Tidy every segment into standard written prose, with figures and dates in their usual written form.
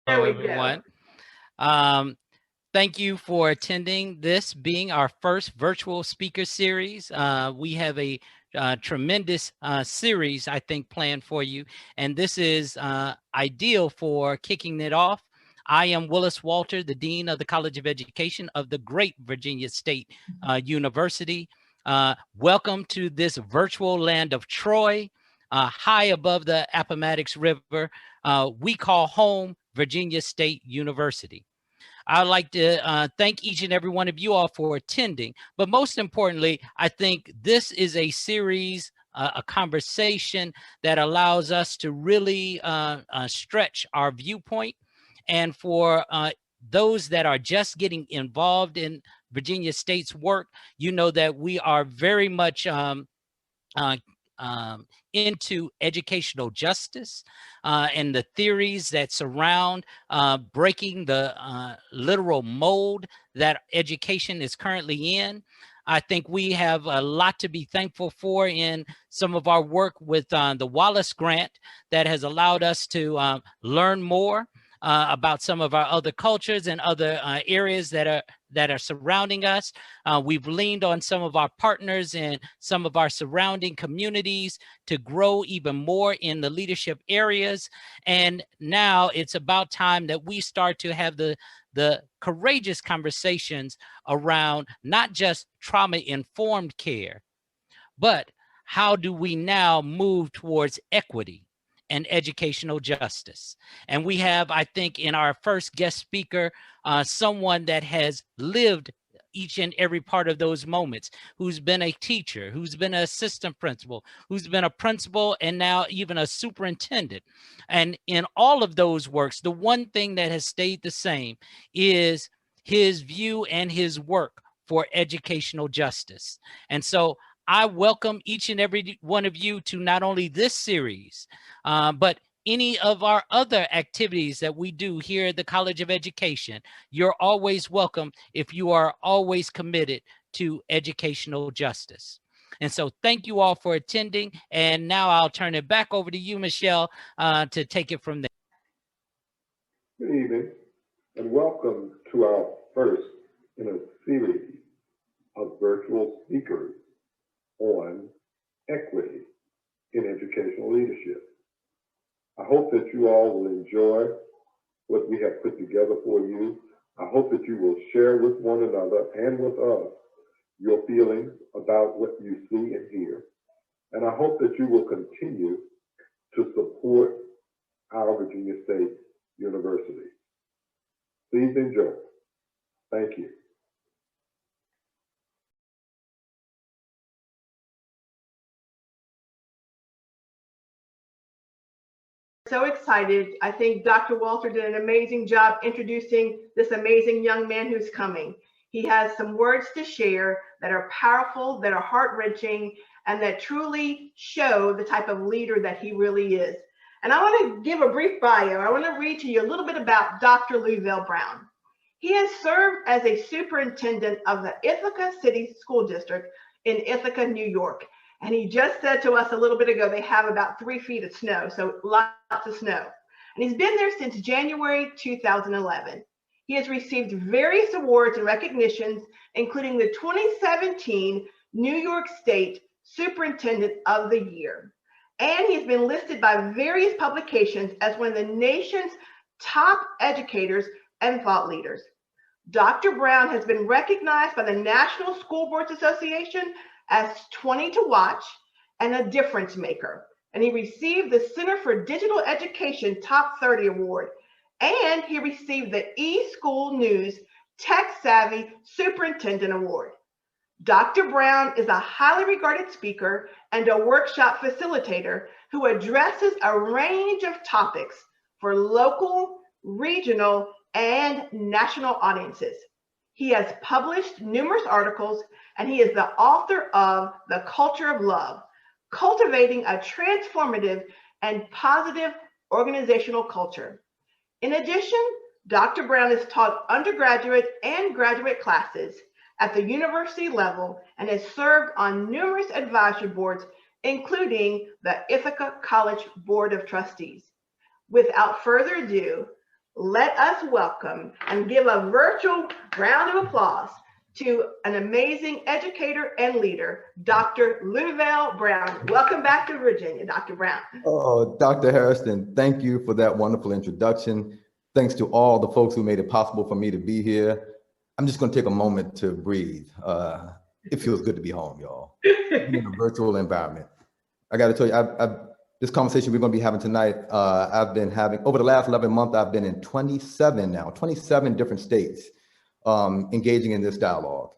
There Hello, we go. everyone. Um, Thank you for attending this being our first virtual speaker series. We have a tremendous series, I think, planned for you, and this is ideal for kicking it off. I am Willis Walter, the Dean of the College of Education of the great Virginia State University. Welcome to this virtual land of Troy, high above the Appomattox River. We call home Virginia State University. I'd like to thank each and every one of you all for attending. But most importantly, I think this is a series, a conversation that allows us to really stretch our viewpoint. And for those that are just getting involved in Virginia State's work, you know that we are very much uh, into educational justice and the theories that surround breaking the literal mold that education is currently in. I think we have a lot to be thankful for in some of our work with the Wallace Grant that has allowed us to learn more about some of our other cultures and other areas that are surrounding us. We've leaned on some of our partners and some of our surrounding communities to grow even more in the leadership areas. And now it's about time that we start to have the courageous conversations around not just trauma-informed care, but how do we now move towards equity and educational justice? And we have, I think, in our first guest speaker, someone that has lived each and every part of those moments, who's been a teacher, who's been an assistant principal, who's been a principal, and now even a superintendent. And in all of those works, the one thing that has stayed the same is his view and his work for educational justice. And so I welcome each and every one of you to not only this series, but any of our other activities that we do here at the College of Education. You're always welcome if you are always committed to educational justice. And so thank you all for attending. And now I'll turn it back over to you, Michelle, to take it from there. Good evening, and welcome to our first in a series of virtual speakers on equity in educational leadership. I hope that you all will enjoy what we have put together for you. I hope that you will share with one another and with us your feelings about what you see and hear. And I hope that you will continue to support our Virginia State University. Please enjoy. Thank you. So excited. I think Dr. Walter did an amazing job introducing this amazing young man who's coming. He has some words to share that are powerful, that are heart-wrenching, and that truly show the type of leader that he really is. And I want to give a brief bio. I want to read to you a little bit about Dr. Luvelle Brown. He has served as a superintendent of the Ithaca City School District in Ithaca, New York. And he just said to us a little bit ago, they have about 3 feet of snow, so lots of snow. And he's been there since January 2011. He has received various awards and recognitions, including the 2017 New York State Superintendent of the Year. And he's been listed by various publications as one of the nation's top educators and thought leaders. Dr. Brown has been recognized by the National School Boards Association as 20 to watch and a difference maker. And he received the Center for Digital Education Top 30 Award. And he received the eSchool News Tech-Savvy Superintendent Award. Dr. Brown is a highly regarded speaker and a workshop facilitator who addresses a range of topics for local, regional, and national audiences. He has published numerous articles, and he is the author of The Culture of Love, Cultivating a Transformative and Positive Organizational Culture. In addition, Dr. Brown has taught undergraduate and graduate classes at the university level and has served on numerous advisory boards, including the Ithaca College Board of Trustees. Without further ado, let us welcome and give a virtual round of applause to an amazing educator and leader, Dr. Luvelle Brown. Welcome back to Virginia, Dr. Brown. Oh, Dr. Harrison, thank you for that wonderful introduction. Thanks to all the folks who made it possible for me to be here. I'm just going to take a moment to breathe. It feels good to be home, y'all. In a virtual environment. I got to tell you, this conversation we're going to be having tonight, I've been having, over the last 11 months, I've been in 27 different states engaging in this dialogue.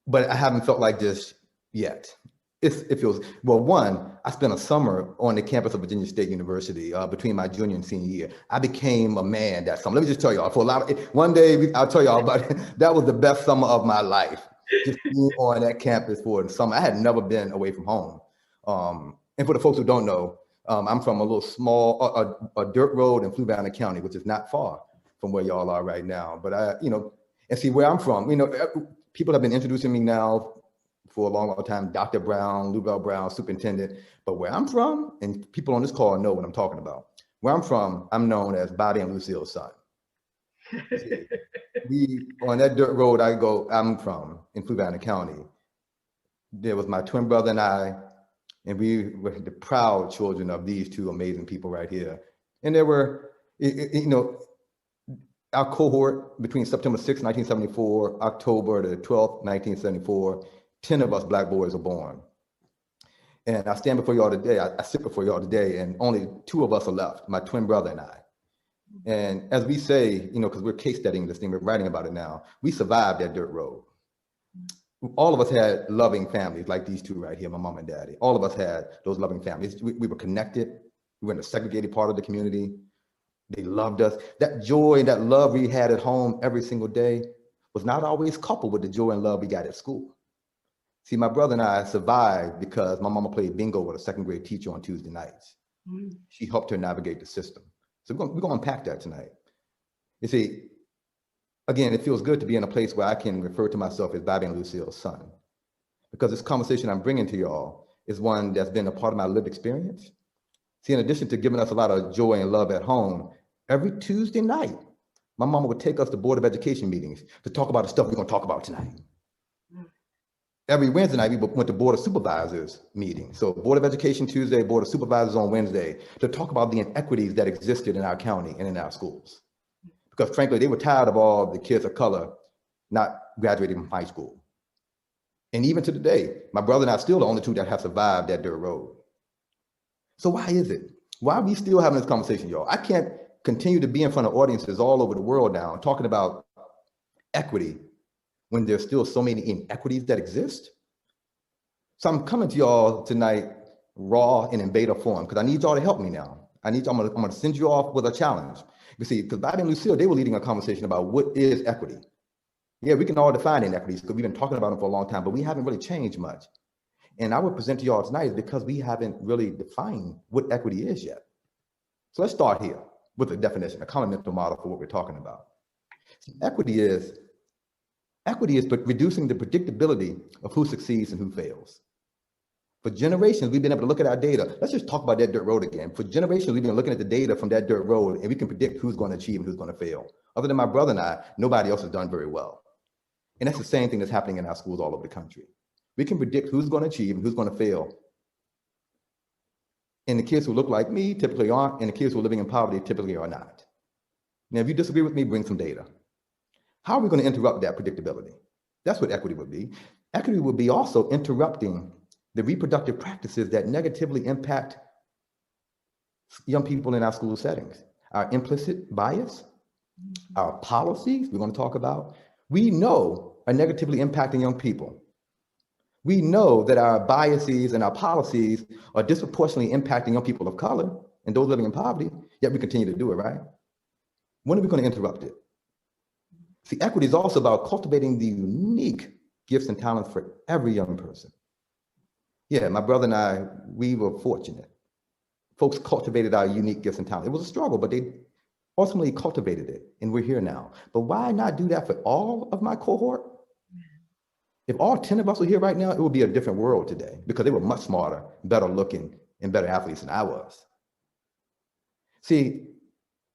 But I haven't felt like this yet. It feels, well, one, I spent a summer on the campus of Virginia State University between my junior and senior year. I became a man that summer. Let me just tell y'all, for a lot of, one day I'll tell y'all about it. That was the best summer of my life. Just being on that campus for the summer. I had never been away from home. And for the folks who don't know, I'm from a little small, a dirt road in Fluvanna County, which is not far from where y'all are right now. But and see where I'm from, people have been introducing me now for a long time, Dr. Brown, Luvelle Brown, superintendent. But where I'm from, and people on this call know what I'm talking about. Where I'm from, I'm known as Bobby and Lucille's son. On that dirt road I'm from in Fluvanna County, there was my twin brother and I, and we were the proud children of these two amazing people right here. And there were, our cohort between September 6, 1974, October the 12th, 1974, 10 of us Black boys were born. And I stand before y'all today, I sit before y'all today, and only 2 of us are left, my twin brother and I. And as we say, because we're case studying this thing, we're writing about it now, we survived that dirt road. All of us had loving families like these two right here, my mom and daddy. All of us had those loving families. We were connected. We were in a segregated part of the community. They loved us. That joy and that love we had at home every single day was not always coupled with the joy and love we got at school. See, my brother and I survived because my mama played bingo with a 2nd grade teacher on Tuesday nights. She helped her navigate the system. So we're going to unpack that tonight. You see, again, it feels good to be in a place where I can refer to myself as Bobby and Lucille's son, because this conversation I'm bringing to y'all is one that's been a part of my lived experience. See, in addition to giving us a lot of joy and love at home, every Tuesday night, my mama would take us to Board of Education meetings to talk about the stuff we're going to talk about tonight. Every Wednesday night, we went to Board of Supervisors meeting. So Board of Education Tuesday, Board of Supervisors on Wednesday, to talk about the inequities that existed in our county and in our schools. Because frankly, they were tired of all the kids of color not graduating from high school. And even to today, my brother and I are still the only 2 that have survived that dirt road. So why is it? Why are we still having this conversation, y'all? I can't continue to be in front of audiences all over the world now talking about equity when there's still so many inequities that exist. So I'm coming to y'all tonight raw and in beta form, because I need y'all to help me now. I'm gonna send you off with a challenge. You see, because Bobby and Lucille, they were leading a conversation about what is equity. Yeah, we can all define inequities because we've been talking about them for a long time, but we haven't really changed much. And I would present to y'all tonight because we haven't really defined what equity is yet. So let's start here with a definition, a common mental model for what we're talking about. So equity is reducing the predictability of who succeeds and who fails. For generations, we've been able to look at our data. Let's just talk about that dirt road again. For generations, we've been looking at the data from that dirt road, and we can predict who's going to achieve and who's going to fail. Other than my brother and I, nobody else has done very well. And that's the same thing that's happening in our schools all over the country. We can predict who's going to achieve and who's going to fail. And the kids who look like me typically aren't, and the kids who are living in poverty typically are not. Now, if you disagree with me, bring some data. How are we going to interrupt that predictability? That's what equity would be. Equity would be also interrupting the reproductive practices that negatively impact young people in our school settings. Our implicit bias, our policies we're going to talk about, we know are negatively impacting young people. We know that our biases and our policies are disproportionately impacting young people of color and those living in poverty, yet we continue to do it, right? When are we going to interrupt it? See, equity is also about cultivating the unique gifts and talents for every young person. Yeah, my brother and I, we were fortunate. Folks cultivated our unique gifts and talents. It was a struggle, but they ultimately cultivated it, and we're here now. But why not do that for all of my cohort? If all 10 of us were here right now, it would be a different world today because they were much smarter, better looking, and better athletes than I was. See,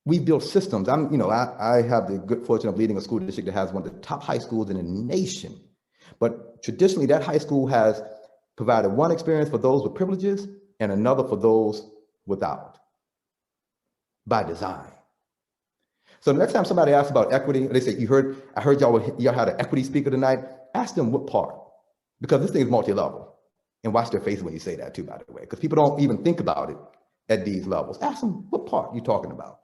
we build systems. I have the good fortune of leading a school district that has one of the top high schools in the nation. But traditionally, that high school has provided one experience for those with privileges and another for those without, by design. So the next time somebody asks about equity, they say, I heard y'all had an equity speaker tonight. Ask them what part, because this thing is multi-level. And watch their face when you say that too, by the way, because people don't even think about it at these levels. Ask them what part you're talking about,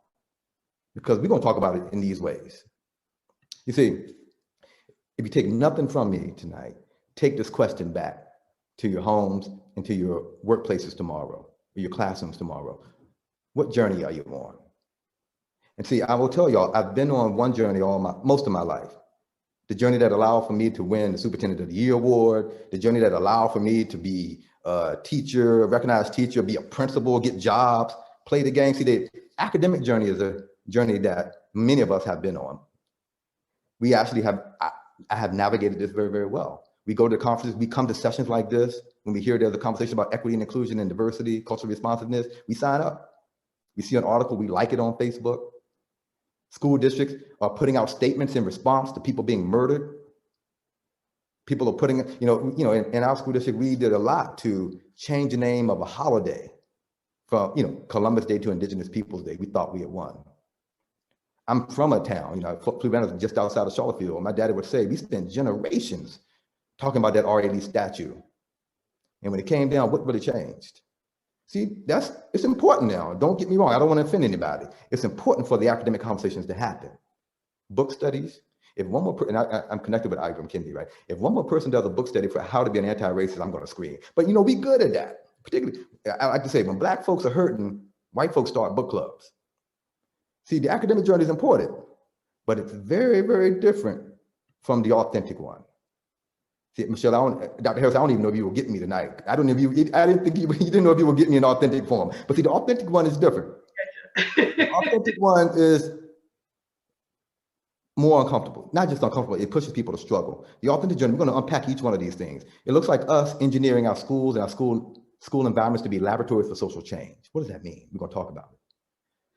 because we're going to talk about it in these ways. You see, if you take nothing from me tonight, take this question back to your homes and to your workplaces tomorrow, or your classrooms tomorrow. What journey are you on? And see, I will tell y'all, I've been on one journey most of my life. The journey that allowed for me to win the Superintendent of the Year award, the journey that allowed for me to be a teacher, a recognized teacher, be a principal, get jobs, play the game. See, the academic journey is a journey that many of us have been on. We actually have, I have navigated this very, very well. We go to conferences, we come to sessions like this. When we hear there's a conversation about equity and inclusion and diversity, cultural responsiveness, we sign up. We see an article, we like it on Facebook. School districts are putting out statements in response to people being murdered. People are putting, in our school district, we did a lot to change the name of a holiday from, Columbus Day to Indigenous Peoples Day. We thought we had won. I'm from a town, Puerto, just outside of Charlottesville. My daddy would say, we spent generations talking about that R.A. Lee statue. And when it came down, what really changed? See, it's important now. Don't get me wrong. I don't want to offend anybody. It's important for the academic conversations to happen. Book studies. If one more person, I'm connected with Ivor McKinsey, right? If one more person does a book study for how to be an anti-racist, I'm going to scream. But we good at that. Particularly, I like to say, when Black folks are hurting, white folks start book clubs. See, the academic journey is important, but it's very, very different from the authentic one. See, Michelle, Dr. Harris, I don't even know if you will get me tonight. I didn't think you didn't know if you will get me in authentic form. But see, the authentic one is different. The authentic one is more uncomfortable, not just uncomfortable, it pushes people to struggle. The authentic journey, we're going to unpack each one of these things. It looks like us engineering our schools and our school environments to be laboratories for social change. What does that mean? We're going to talk about it.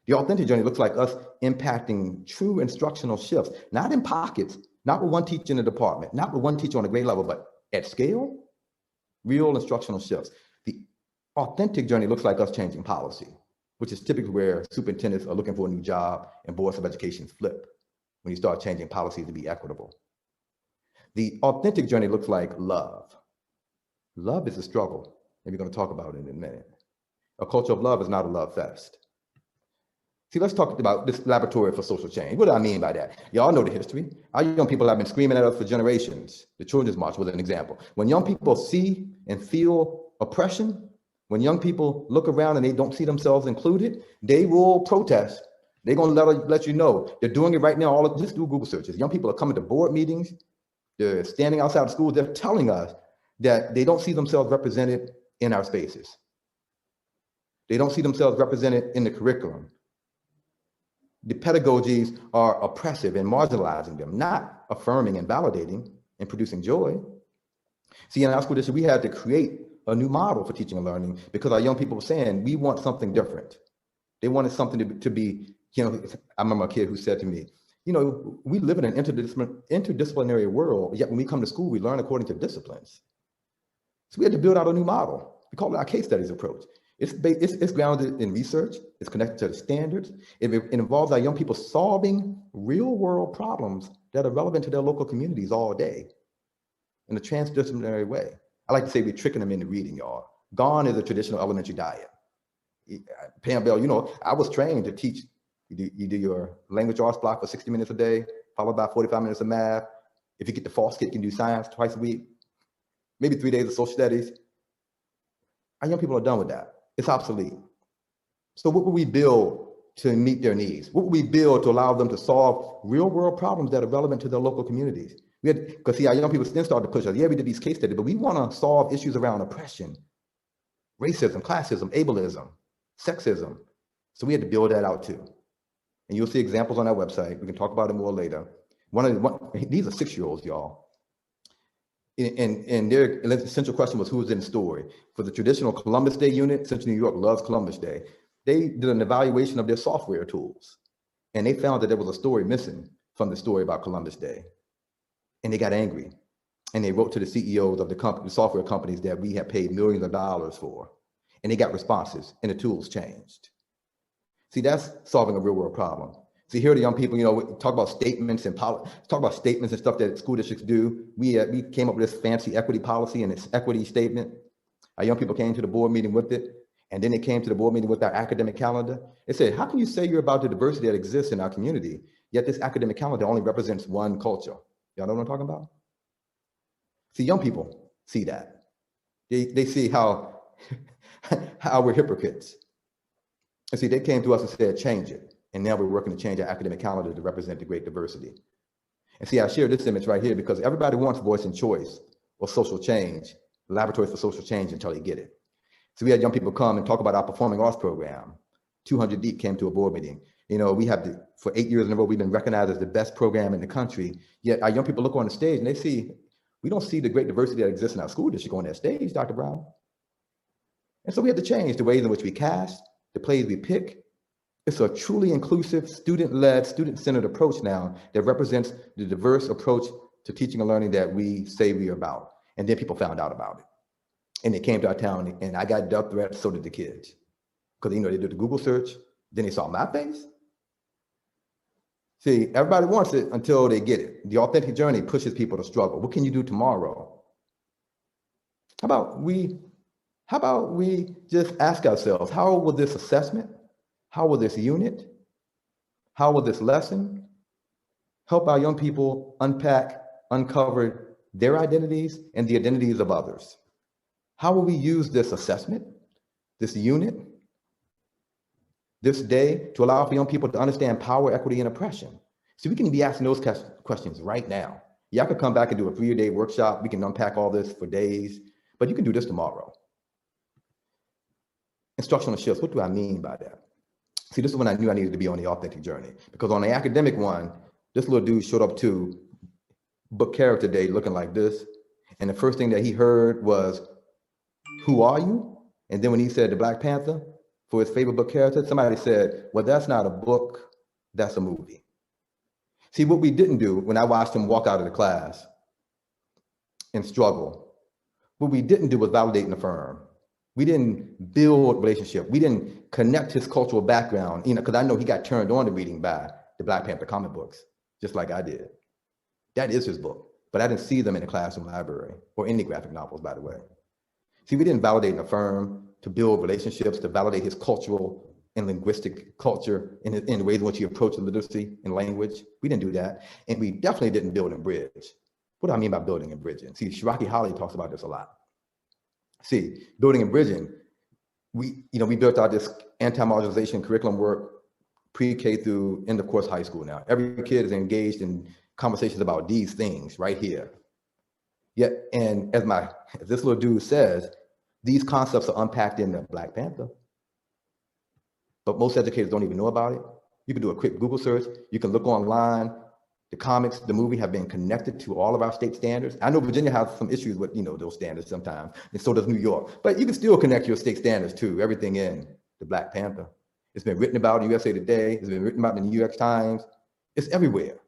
The authentic journey looks like us impacting true instructional shifts, not in pockets, not with one teacher in the department, not with one teacher on a grade level, but at scale, real instructional shifts. The authentic journey looks like us changing policy, which is typically where superintendents are looking for a new job and boards of education flip when you start changing policies to be equitable. The authentic journey looks like love. Love is a struggle, and we're going to talk about it in a minute. A culture of love is not a love fest. See, let's talk about this laboratory for social change. What do I mean by that? Y'all know the history. Our young people have been screaming at us for generations. The Children's March was an example. When young people see and feel oppression, when young people look around and they don't see themselves included, they will protest. They're going to let you know. They're doing it right now. Just do Google searches. Young people are coming to board meetings. They're standing outside of schools. They're telling us that they don't see themselves represented in our spaces. They don't see themselves represented in the curriculum. The pedagogies are oppressive and marginalizing them, not affirming and validating and producing joy. See, in our school district, we had to create a new model for teaching and learning because our young people were saying, we want something different. They wanted something to be, I remember a kid who said to me, we live in an interdisciplinary world, yet when we come to school, we learn according to disciplines. So we had to build out a new model. We call it our case studies approach. It's grounded in research. It's connected to the standards. It involves our young people solving real world problems that are relevant to their local communities all day in a transdisciplinary way. I like to say we're tricking them into reading, y'all. Gone is a traditional elementary diet. Pam Bell, I was trained to teach. You do your language arts block for 60 minutes a day, followed by 45 minutes of math. If you get the false kit, you can do science twice a week, maybe 3 days of social studies. Our young people are done with that. It's obsolete. So what would we build to meet their needs? What would we build to allow them to solve real world problems that are relevant to their local communities? Because see, our young people then started to push us. Yeah, we did these case studies, but we want to solve issues around oppression, racism, classism, ableism, sexism. So we had to build that out too. And you'll see examples on our website. We can talk about it more later. These are 6-year-olds, y'all. And their central question was who was in the story. For the traditional Columbus Day unit, Central New York loves Columbus Day. They did an evaluation of their software tools. And they found that there was a story missing from the story about Columbus Day. And they got angry. And they wrote to the CEOs of the software companies that we had paid millions of dollars for. And they got responses, and the tools changed. See, that's solving a real world problem. See, here are the young people, we talk about statements and talk about statements and stuff that school districts do. We came up with this fancy equity policy and this equity statement. Our young people came to the board meeting with it, and then they came to the board meeting with our academic calendar. They said, how can you say you're about the diversity that exists in our community, yet this academic calendar only represents one culture? Y'all know what I'm talking about? See, young people see that. They see how, how we're hypocrites. And see, they came to us and said, change it. And now we're working to change our academic calendar to represent the great diversity. And see, I share this image right here because everybody wants voice and choice or social change, laboratories for social change until they get it. So we had young people come and talk about our performing arts program. 200 deep came to a board meeting. We have for 8 years in a row, we've been recognized as the best program in the country. Yet our young people look on the stage and they see, we don't see the great diversity that exists in our school district on that stage, Dr. Brown. And so we had to change the ways in which we cast, the plays we pick. It's a truly inclusive, student-led, student-centered approach now that represents the diverse approach to teaching and learning that we say we are about. And then people found out about it. And they came to our town, and I got death threats, so did the kids. Because they did the Google search, then they saw my face. See, everybody wants it until they get it. The authentic journey pushes people to struggle. What can you do tomorrow? How about we just ask ourselves, how will this assessment, how will this unit, how will this lesson help our young people uncover their identities and the identities of others? How will we use this assessment, this unit, this day to allow for young people to understand power, equity, and oppression? So we can be asking those questions right now. Y'all could come back and do a 3-day workshop. We can unpack all this for days, but you can do this tomorrow. Instructional shifts, what do I mean by that? See, this is when I knew I needed to be on the authentic journey, because on the academic one, this little dude showed up to book character day looking like this. And the first thing that he heard was, who are you? And then when he said the Black Panther for his favorite book character, somebody said, well, that's not a book, that's a movie. See, what we didn't do when I watched him walk out of the class and struggle, what we didn't do was validate and affirm. We didn't build relationship. We didn't connect his cultural background, because I know he got turned on to reading by the Black Panther comic books, just like I did. That is his book, but I didn't see them in the classroom library or any graphic novels, by the way. See, we didn't validate and affirm to build relationships, to validate his cultural and linguistic culture in the ways in which he approached literacy and language. We didn't do that. And we definitely didn't build and bridge. What do I mean by building and bridging? See, Shiraki Holly talks about this a lot. See, building and bridging, we built out this anti-marginalization curriculum work pre-K through end of course high school now. Every kid is engaged in conversations about these things right here. Yet, and as this little dude says, these concepts are unpacked in the Black Panther, but most educators don't even know about it. You can do a quick Google search. You can look online. The comics, the movie have been connected to all of our state standards. I know Virginia has some issues with, those standards sometimes, and so does New York, but you can still connect your state standards to everything in the Black Panther. It's been written about in USA Today. It's been written about in the New York Times. It's everywhere.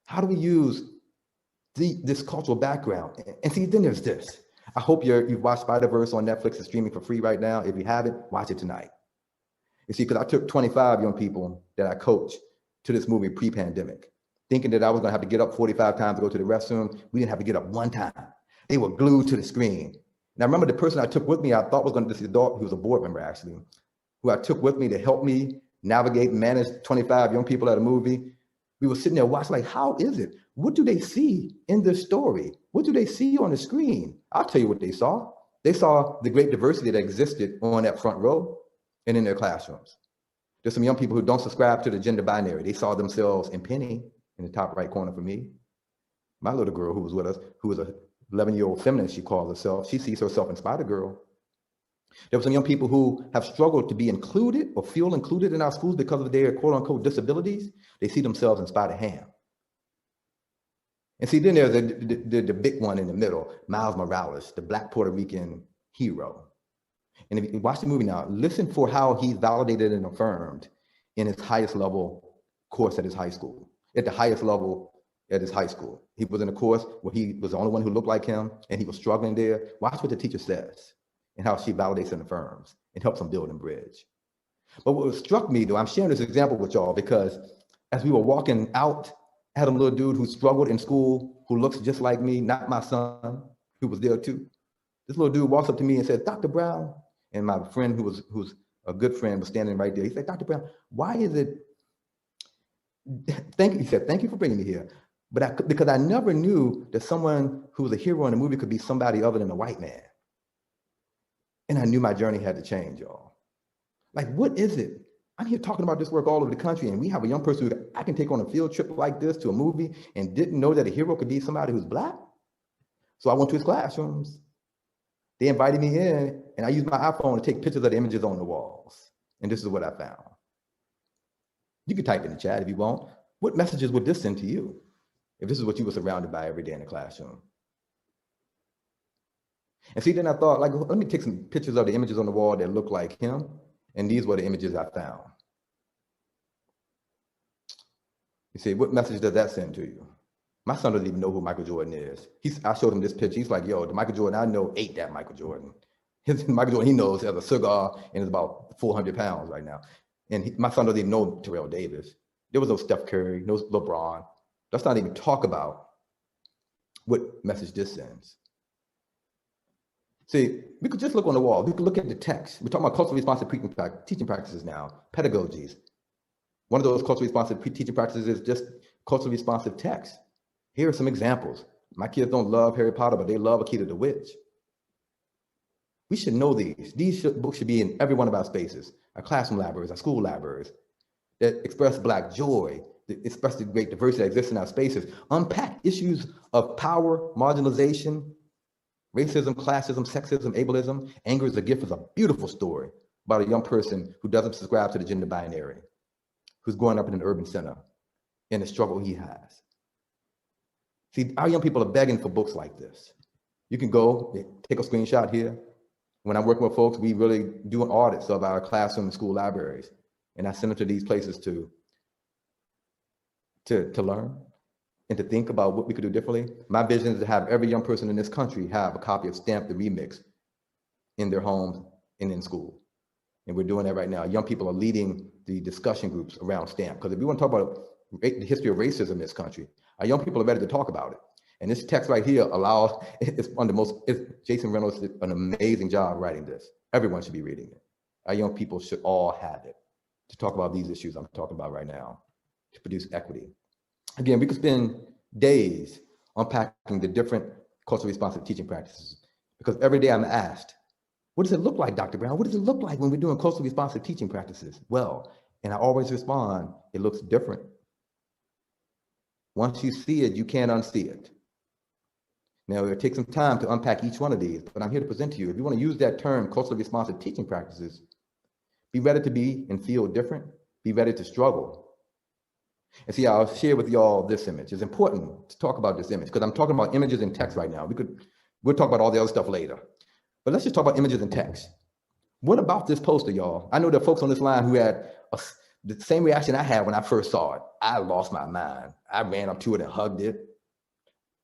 How do we use this cultural background? And see, then there's this. I hope you've watched Spider-Verse on Netflix. It's streaming for free right now. If you haven't, watch it tonight. You see, because I took 25 young people that I coached to this movie pre-pandemic, thinking that I was gonna have to get up 45 times to go to the restroom. We didn't have to get up one time. They were glued to the screen. And I remember the person I took with me, I thought was gonna, this adult, he was a board member actually, who I took with me to help me navigate and manage 25 young people at a movie. We were sitting there watching like, how is it? What do they see in this story? What do they see on the screen? I'll tell you what they saw. They saw the great diversity that existed on that front row and in their classrooms. There's some young people who don't subscribe to the gender binary. They saw themselves in Penny in the top right corner for me. My little girl who was with us, who was a 11-year-old feminist, she calls herself, she sees herself in Spider-Girl. There were some young people who have struggled to be included or feel included in our schools because of their quote unquote disabilities. They see themselves in Spider-Ham. And see, then there's the big one in the middle, Miles Morales, the Black Puerto Rican hero. And if you watch the movie now, listen for how he's validated and affirmed in his highest level course at his high school, at the highest level at his high school. He was in a course where he was the only one who looked like him, and he was struggling there. Watch what the teacher says and how she validates and affirms and helps him build and bridge. But what struck me, though, I'm sharing this example with y'all because as we were walking out, I had a little dude who struggled in school, who looks just like me, not my son, who was there too. This little dude walks up to me and says, Dr. Brown, and my friend who's a good friend was standing right there. He said, Dr. Brown, why is it, he said, thank you for bringing me here. But because I never knew that someone who was a hero in a movie could be somebody other than a white man. And I knew my journey had to change, y'all. Like, what is it? I'm here talking about this work all over the country, and we have a young person who I can take on a field trip like this to a movie and didn't know that a hero could be somebody who's Black. So I went to his classrooms. They invited me in, and I used my iPhone to take pictures of the images on the walls. And this is what I found. You can type in the chat if you want. What messages would this send to you if this is what you were surrounded by every day in the classroom? And see, then I thought, like, let me take some pictures of the images on the wall that look like him. And these were the images I found. You see, what message does that send to you? My son doesn't even know who Michael Jordan is. I showed him this picture. He's like, yo, the Michael Jordan I know ate that Michael Jordan. His Michael Jordan he knows has a cigar and is about 400 pounds right now. And my son doesn't even know Terrell Davis. There was no Steph Curry, no LeBron. Let's not even talk about what message this sends. See, we could just look on the wall. We could look at the text. We're talking about culturally responsive teaching practices now, pedagogies. One of those culturally responsive teaching practices is just culturally responsive text. Here are some examples. My kids don't love Harry Potter, but they love Akita the Witch. We should know these. These books should be in every one of our spaces, our classroom libraries, our school libraries, that express Black joy, that express the great diversity that exists in our spaces, unpack issues of power, marginalization, racism, classism, sexism, ableism. Anger is a Gift is a beautiful story about a young person who doesn't subscribe to the gender binary, who's growing up in an urban center and the struggle he has. See, our young people are begging for books like this. You can go, take a screenshot here. When I'm working with folks, we really do audits of our classroom and school libraries. And I send them to these places to learn and to think about what we could do differently. My vision is to have every young person in this country have a copy of Stamp the Remix in their homes and in school. And we're doing that right now. Young people are leading the discussion groups around Stamp. Because if we want to talk about the history of racism in this country, our young people are ready to talk about it. And this text right here allows, Jason Reynolds did an amazing job writing this. Everyone should be reading it. Our young people should all have it to talk about these issues I'm talking about right now, to produce equity. Again, we could spend days unpacking the different culturally responsive teaching practices, because every day I'm asked, what does it look like, Dr. Brown? What does it look like when we're doing culturally responsive teaching practices? Well, and I always respond, it looks different. Once you see it, you can't unsee it. Now, it'll take some time to unpack each one of these, but I'm here to present to you. If you want to use that term, culturally responsive teaching practices, be ready to be and feel different, be ready to struggle. And see, I'll share with y'all this image. It's important to talk about this image because I'm talking about images and text right now. We'll talk about all the other stuff later, but let's just talk about images and text. What about this poster, y'all? I know there are folks on this line who had the same reaction I had when I first saw it. I lost my mind. I ran up to it and hugged it.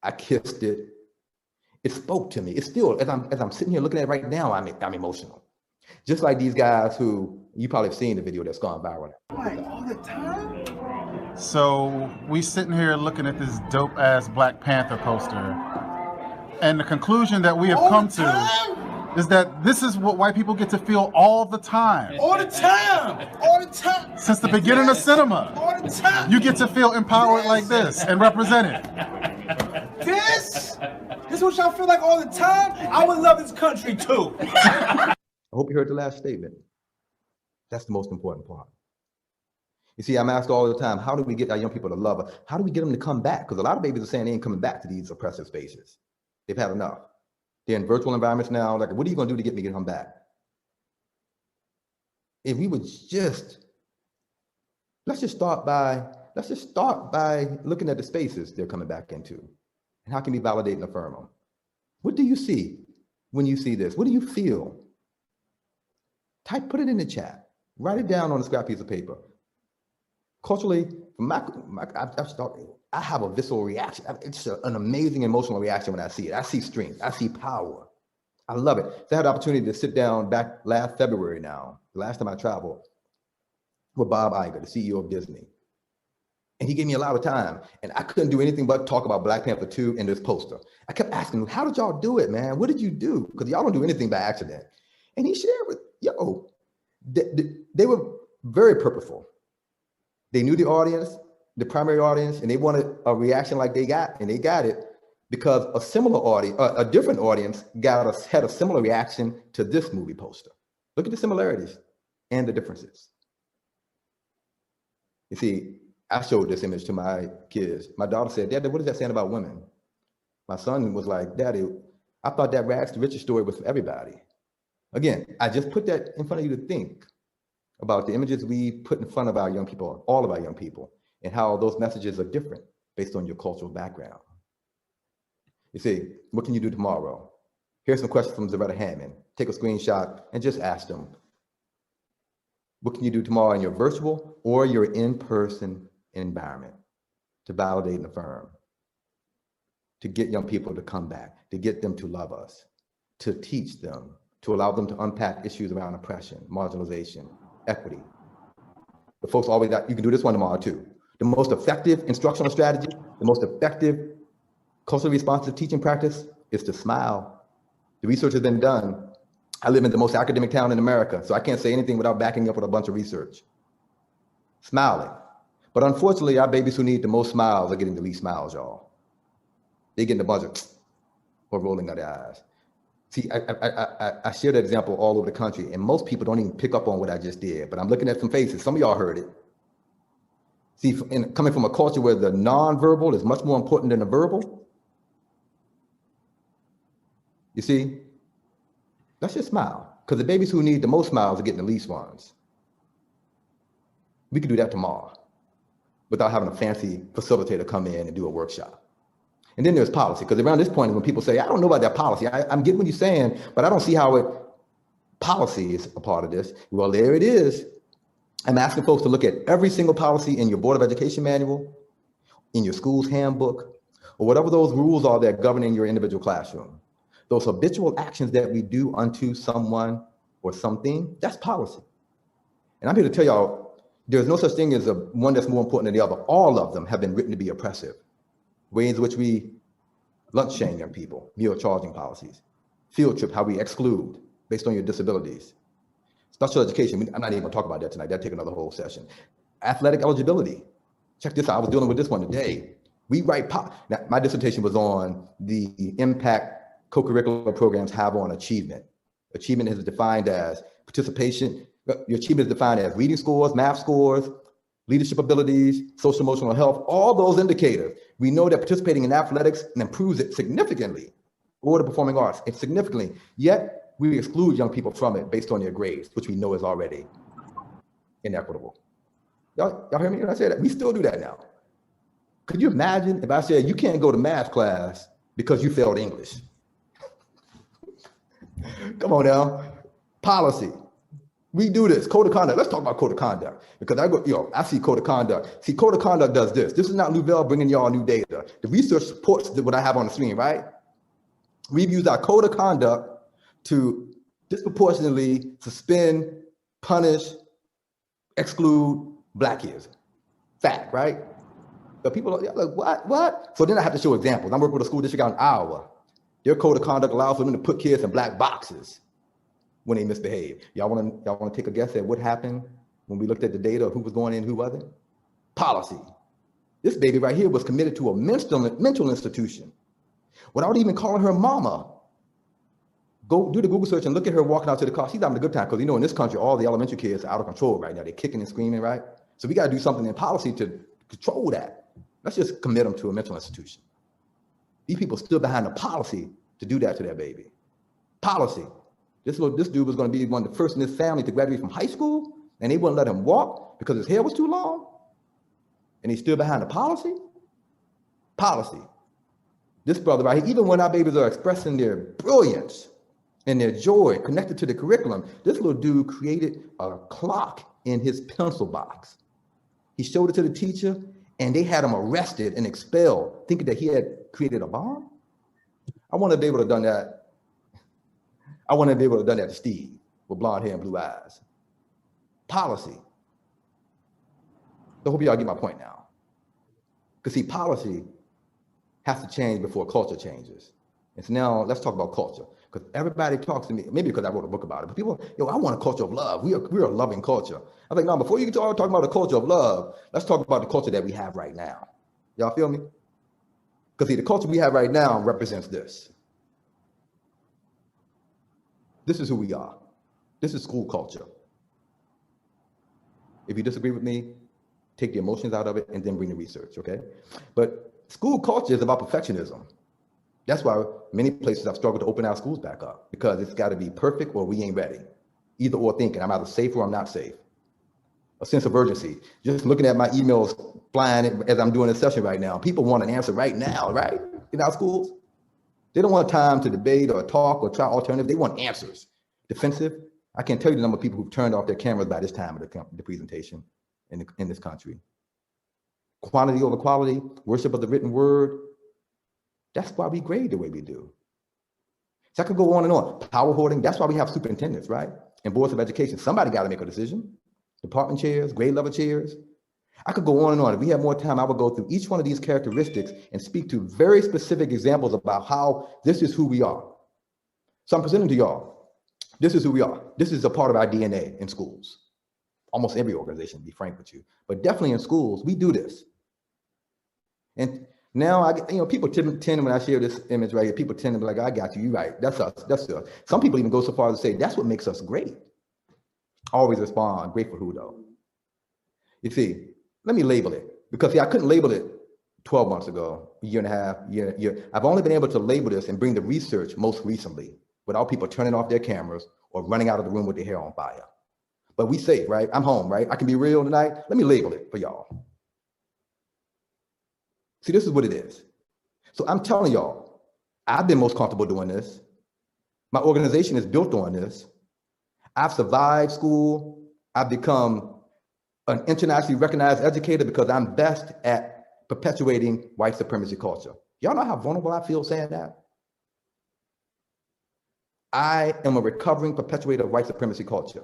I kissed it. It spoke to me. It's still, as I'm sitting here looking at it right now, I'm emotional. Just like these guys who, you probably have seen the video that's gone viral. Like all the time? So we sitting here looking at this dope ass Black Panther poster. And the conclusion that we have come to is that this is what white people get to feel all the time. All the time. All the time. Since the beginning of cinema. All the time. You get to feel empowered like this and represented. This is what y'all feel like all the time? I would love this country too. I hope you heard the last statement. That's the most important part. You see, I'm asked all the time, how do we get our young people to love us? How do we get them to come back? Because a lot of babies are saying they ain't coming back to these oppressive spaces. They've had enough. They're in virtual environments now. Like, what are you going to do to get me to come back? If we would let's just start by looking at the spaces they're coming back into. And how can we validate and affirm them? What do you see when you see this? What do you feel? Put it in the chat. Write it down on a scrap piece of paper. Culturally I have a visceral reaction. It's an amazing emotional reaction when I see it. I see strength. I see power. I love it. So I had the opportunity to sit down back last February now, the last time I traveled, with Bob Iger, the CEO of Disney. And he gave me a lot of time. And I couldn't do anything but talk about Black Panther 2 in this poster. I kept asking him, how did y'all do it, man? What did you do? Because y'all don't do anything by accident. And he shared with, they were very purposeful. They knew the audience, the primary audience, and they wanted a reaction like they got, and they got it because a similar audience, a different audience had a similar reaction to this movie poster. Look at the similarities and the differences. You see, I showed this image to my kids. My daughter said, Dad, what is that saying about women? My son was like, Daddy, I thought that rags to riches story was for everybody. Again, I just put that in front of you to think about the images we put in front of our young people, all of our young people, and how those messages are different based on your cultural background. You see, what can you do tomorrow? Here's some questions from Zaretta Hammond. Take a screenshot and just ask them, what can you do tomorrow in your virtual or your in-person environment to validate and affirm, to get young people to come back, to get them to love us, to teach them, to allow them to unpack issues around oppression, marginalization, equity. The folks always got, you can do this one tomorrow too. The most effective instructional strategy, the most effective culturally responsive teaching practice is to smile. The research has been done. I live in the most academic town in America, so I can't say anything without backing up with a bunch of research. Smiling. But unfortunately, our babies who need the most smiles are getting the least smiles, y'all. They getting the budget or rolling of their eyes. See, I share that example all over the country, and most people don't even pick up on what I just did, but I'm looking at some faces. Some of y'all heard it. See, coming from a culture where the nonverbal is much more important than the verbal, you see, let's just smile, because the babies who need the most smiles are getting the least ones. We could do that tomorrow without having a fancy facilitator come in and do a workshop. And then there's policy, because around this point, when people say, I don't know about that policy, I'm getting what you're saying, but I don't see how policy is a part of this. Well, there it is. I'm asking folks to look at every single policy in your Board of Education manual, in your school's handbook, or whatever those rules are that governing your individual classroom. Those habitual actions that we do unto someone or something, that's policy. And I'm here to tell y'all, there's no such thing as one that's more important than the other. All of them have been written to be oppressive. Ways in which we lunch shame young people, meal charging policies, field trip, how we exclude based on your disabilities. Special education, I'm not even gonna talk about that tonight, that'd take another whole session. Athletic eligibility, check this out, I was dealing with this one today. We write, now my dissertation was on the impact co-curricular programs have on achievement. Achievement is defined as participation, your achievement is defined as reading scores, math scores, leadership abilities, social emotional health, all those indicators. We know that participating in athletics improves it significantly, or the performing arts, it's significantly, yet we exclude young people from it based on their grades, which we know is already inequitable. Y'all hear me when I say that? We still do that now. Could you imagine if I said, you can't go to math class because you failed English? Come on now, policy. We do this, code of conduct. Let's talk about code of conduct, because I see code of conduct. See, code of conduct does this. This is not Luvelle bringing y'all new data. The research supports what I have on the screen, right? We've used our code of conduct to disproportionately suspend, punish, exclude Black kids. Fact, right? But people are like, what? So then I have to show examples. I'm working with a school district out in Iowa. Their code of conduct allows for them to put kids in black boxes when they misbehave. Y'all want to take a guess at what happened when we looked at the data of who was going in, who wasn't? Policy. This baby right here was committed to a mental institution without even calling her mama. Go do the Google search and look at her walking out to the car. She's having a good time, because you know in this country, all the elementary kids are out of control right now. They're kicking and screaming, right? So we got to do something in policy to control that. Let's just commit them to a mental institution. These people stood behind the policy to do that to their baby. Policy. This dude was going to be one of the first in his family to graduate from high school, and they wouldn't let him walk because his hair was too long. And he stood behind the policy. Policy. This brother right here, even when our babies are expressing their brilliance and their joy connected to the curriculum, this little dude created a clock in his pencil box. He showed it to the teacher, and they had him arrested and expelled, thinking that he had created a bomb. I want to be able to have done that. I want to be able to have done that to Steve with blonde hair and blue eyes. Policy. I hope y'all get my point now. Because see, policy has to change before culture changes. And so now let's talk about culture. Because everybody talks to me, maybe because I wrote a book about it, but people, I want a culture of love. We're a loving culture. I'm like, no, before you talk about a culture of love, let's talk about the culture that we have right now. Y'all feel me? Because see, the culture we have right now represents this. This is who we are. This is school culture. If you disagree with me, take the emotions out of it and then bring the research, okay? But school culture is about perfectionism. That's why many places have struggled to open our schools back up, because it's got to be perfect or we ain't ready. Either or thinking, I'm either safe or I'm not safe. A sense of urgency. Just looking at my emails flying as I'm doing this session right now. People want an answer right now, right? In our schools. They don't want time to debate or talk or try alternatives. They want answers. Defensive. I can't tell you the number of people who've turned off their cameras by this time of the presentation in this country. Quantity over quality, worship of the written word. That's why we grade the way we do. So I could go on and on. Power hoarding, that's why we have superintendents, right? And boards of education. Somebody got to make a decision. Department chairs, grade level chairs. I could go on and on. If we had more time, I would go through each one of these characteristics and speak to very specific examples about how this is who we are. So I'm presenting to y'all, this is who we are. This is a part of our DNA in schools. Almost every organization, to be frank with you. But definitely in schools, we do this. And now, people tend when I share this image right here, people tend to be like, I got you, you're right, that's us, that's us. Some people even go so far as to say, that's what makes us great. Always respond, great for who though? You see, let me label it, because see, I couldn't label it 12 months ago, a year and a half, year. I've only been able to label this and bring the research most recently, without people turning off their cameras or running out of the room with their hair on fire. But we safe, right? I'm home, right? I can be real tonight. Let me label it for y'all. See, this is what it is. So I'm telling y'all, I've been most comfortable doing this. My organization is built on this. I've survived school. I've become an internationally recognized educator because I'm best at perpetuating white supremacy culture. Y'all know how vulnerable I feel saying that? I am a recovering perpetuator of white supremacy culture.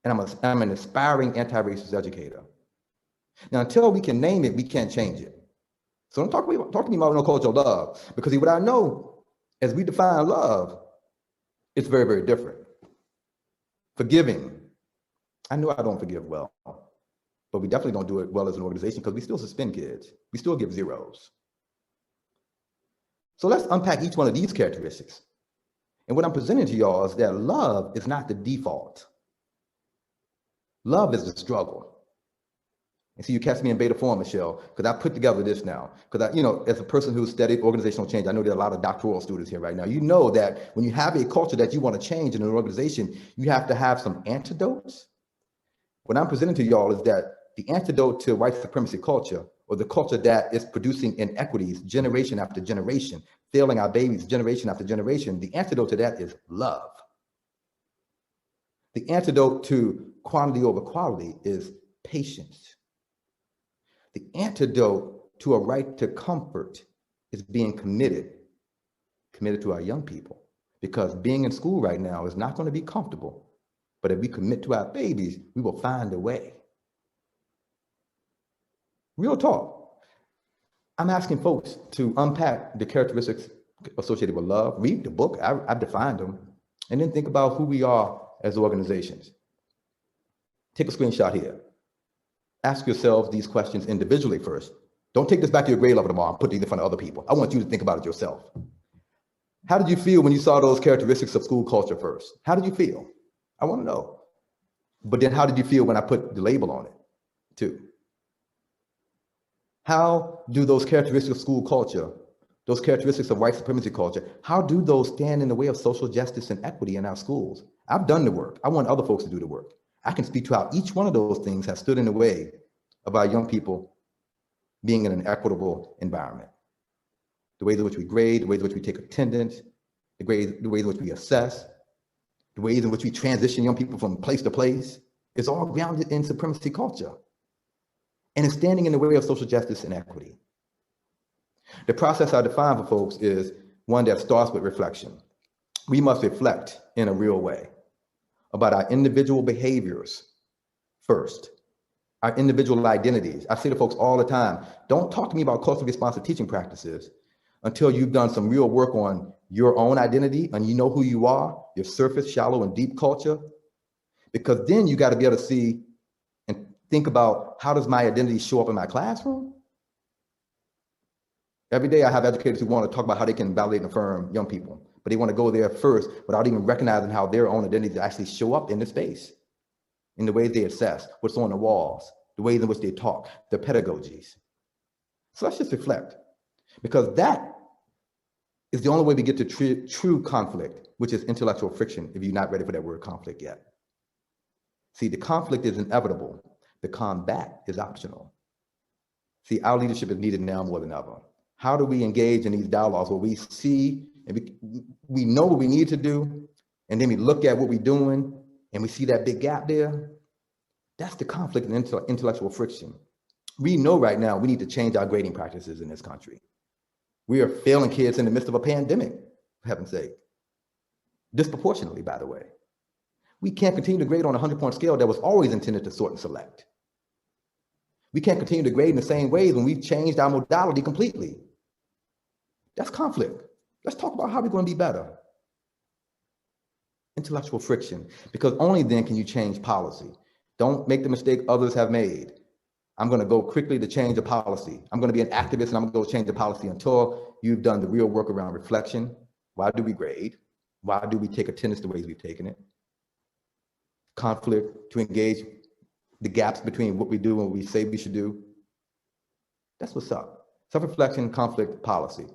And I'm an aspiring anti-racist educator. Now, until we can name it, we can't change it. So don't talk to me about no culture of love, because what I know, as we define love, it's very, very different. Forgiving. I know I don't forgive well, but we definitely don't do it well as an organization because we still suspend kids. We still give zeros. So let's unpack each one of these characteristics. And what I'm presenting to y'all is that love is not the default. Love is the struggle. And so you catch me in beta form, Michelle, because I put together this now. Because as a person who's studied organizational change, I know there are a lot of doctoral students here right now. You know that when you have a culture that you want to change in an organization, you have to have some antidotes. What I'm presenting to y'all is that the antidote to white supremacy culture, or the culture that is producing inequities generation after generation, failing our babies generation after generation, the antidote to that is love. The antidote to quantity over quality is patience. The antidote to a right to comfort is being committed to our young people, because being in school right now is not going to be comfortable. But if we commit to our babies, we will find a way. Real talk. I'm asking folks to unpack the characteristics associated with love, read the book, I've defined them, and then think about who we are as organizations. Take a screenshot here. Ask yourselves these questions individually first. Don't take this back to your grade level tomorrow and put it in front of other people. I want you to think about it yourself. How did you feel when you saw those characteristics of school culture first? How did you feel? I want to know. But then how did you feel when I put the label on it too? How do those characteristics of school culture, those characteristics of white supremacy culture, how do those stand in the way of social justice and equity in our schools? I've done the work. I want other folks to do the work. I can speak to how each one of those things has stood in the way of our young people being in an equitable environment. The ways in which we grade, the ways in which we take attendance, the ways in which we assess, the ways in which we transition young people from place to place It's all grounded in supremacy culture. And it's standing in the way of social justice and equity. The process I define for folks is one that starts with reflection. We must reflect in a real way about our individual behaviors first, our individual identities. I say to folks all the time, don't talk to me about culturally responsive teaching practices until you've done some real work on your own identity and you know who you are, your surface, shallow, and deep culture, because then you got to be able to see and think about, how does my identity show up in my classroom? Every day I have educators who want to talk about how they can validate and affirm young people, but they want to go there first without even recognizing how their own identities actually show up in the space, in the ways they assess, what's on the walls, the ways in which they talk, their pedagogies. So let's just reflect, because that is the only way we get to true conflict, which is intellectual friction, if you're not ready for that word conflict yet. See, the conflict is inevitable. The combat is optional. See, our leadership is needed now more than ever. How do we engage in these dialogues where we see and we know what we need to do, and then we look at what we're doing and we see that big gap there? That's the conflict and intellectual friction. We know right now we need to change our grading practices in this country. We are failing kids in the midst of a pandemic, for heaven's sake. Disproportionately, by the way. We can't continue to grade on a 100-point scale that was always intended to sort and select. We can't continue to grade in the same ways when we've changed our modality completely. That's conflict. Let's talk about how we're going to be better. Intellectual friction, because only then can you change policy. Don't make the mistake others have made. I'm going to go quickly to change a policy. I'm going to be an activist and I'm going to go change the policy until you've done the real work around reflection. Why do we grade? Why do we take attendance the ways we've taken it? Conflict, to engage the gaps between what we do and what we say we should do. That's what's up. Self-reflection, conflict, policy.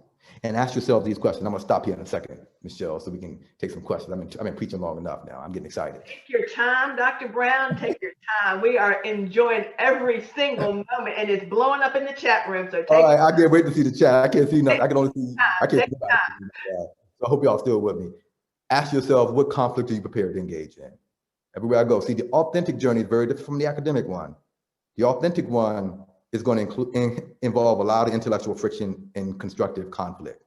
And ask yourself these questions. I'm going to stop here in a second, Michelle, so we can take some questions. I've been preaching long enough now. I'm getting excited. Take your time, Dr. Brown. Take your time. We are enjoying every single moment, and it's blowing up in the chat room. So take all right, I can't wait to see the chat. I can't see nothing. I can only see. I can't see time. So I hope y'all still with me. Ask yourself, what conflict are you prepared to engage in? Everywhere I go. See, the authentic journey is very different from the academic one. The authentic one is going to involve a lot of intellectual friction and constructive conflict.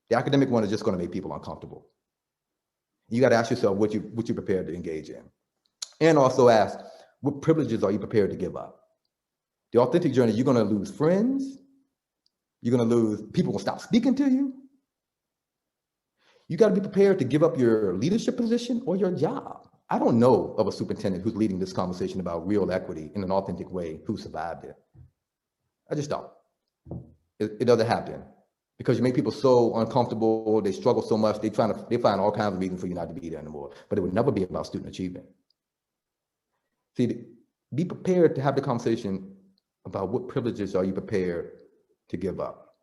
The academic one is just going to make people uncomfortable. You got to ask yourself what you're prepared to engage in. And also ask, what privileges are you prepared to give up? The authentic journey, you're going to lose friends. You're going to lose, people will stop speaking to you. You got to be prepared to give up your leadership position or your job. I don't know of a superintendent who's leading this conversation about real equity in an authentic way who survived it. I just don't. It doesn't happen because you make people so uncomfortable. They struggle so much. They find all kinds of reasons for you not to be there anymore. But it would never be about student achievement. See, be prepared to have the conversation about what privileges are you prepared to give up.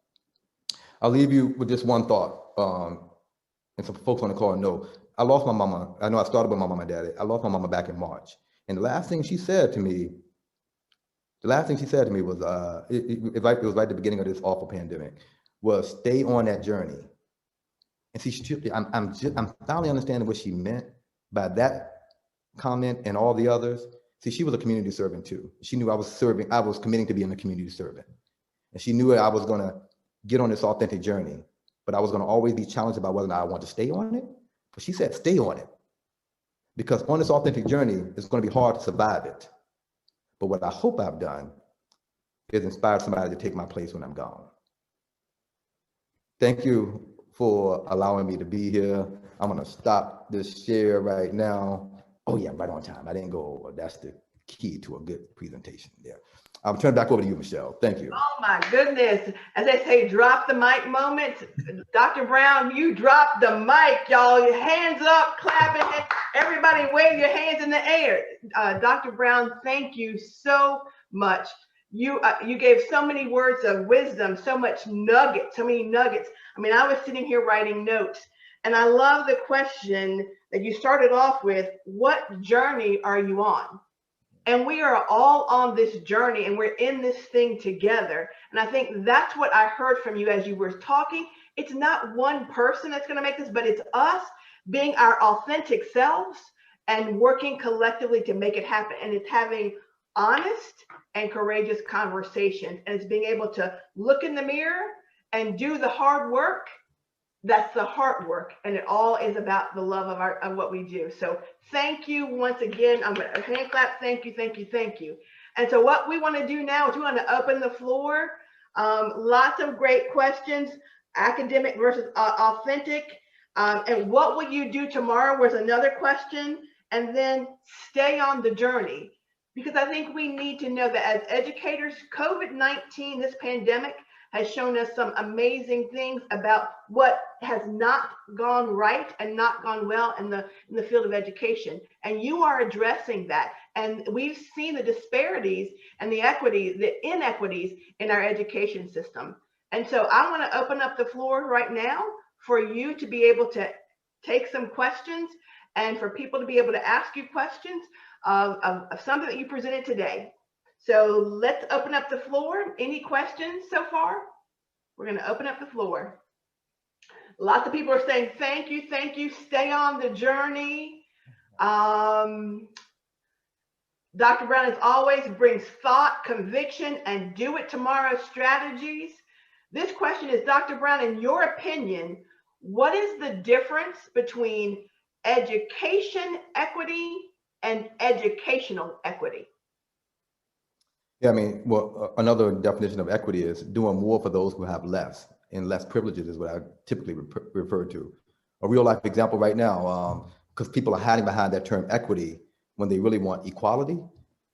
I'll leave you with just one thought. And some folks on the call know. I lost my mama. I know I started with my mama and daddy. I lost my mama back in March. And the last thing she said to me was, it was right at the beginning of this awful pandemic, was stay on that journey. And see, I'm finally understanding what she meant by that comment and all the others. See, she was a community servant too. She knew I was committing to being a community servant. And she knew I was gonna get on this authentic journey, but I was gonna always be challenged about whether or not I want to stay on it. But she said, stay on it. Because on this authentic journey, it's gonna be hard to survive it. But what I hope I've done is inspired somebody to take my place when I'm gone. Thank you for allowing me to be here. I'm gonna stop this share right now. Oh yeah, right on time. I didn't go over. That's the key to a good presentation there. I'll turn it back over to you, Michelle. Thank you. Oh my goodness. As they say, drop the mic moment. Dr. Brown, you dropped the mic, y'all. Your hands up, clapping. Everybody wave your hands in the air. Dr. Brown, thank you so much. You gave so many words of wisdom, so many nuggets. I mean, I was sitting here writing notes, and I love the question that you started off with. What journey are you on? And we are all on this journey, and we're in this thing together. And I think that's what I heard from you as you were talking. It's not one person that's going to make this, but it's us being our authentic selves and working collectively to make it happen. And it's having honest and courageous conversations, and it's being able to look in the mirror and do the hard work. That's the hard work, and it all is about the love of what we do. So thank you once again. I'm going to hand clap. Thank you, thank you, thank you. And so what we want to do now is we want to open the floor. Lots of great questions, academic versus authentic. And what will you do tomorrow was another question. And then stay on the journey. Because I think we need to know that as educators, COVID-19, this pandemic, has shown us some amazing things about what has not gone right and not gone well in the field of education. And you are addressing that. And we've seen the disparities and the inequities in our education system. And so I want to open up the floor right now for you to be able to take some questions and for people to be able to ask you questions of something that you presented today. So let's open up the floor. Any questions so far? We're going to open up the floor. Lots of people are saying, thank you, stay on the journey. Dr. Brown, as always, brings thought, conviction, and do it tomorrow strategies. This question is, Dr. Brown, in your opinion, what is the difference between education equity and educational equity? Yeah, I mean, well, another definition of equity is doing more for those who have less, and less privileges is what I typically refer to. A real life example right now, because people are hiding behind that term equity when they really want equality.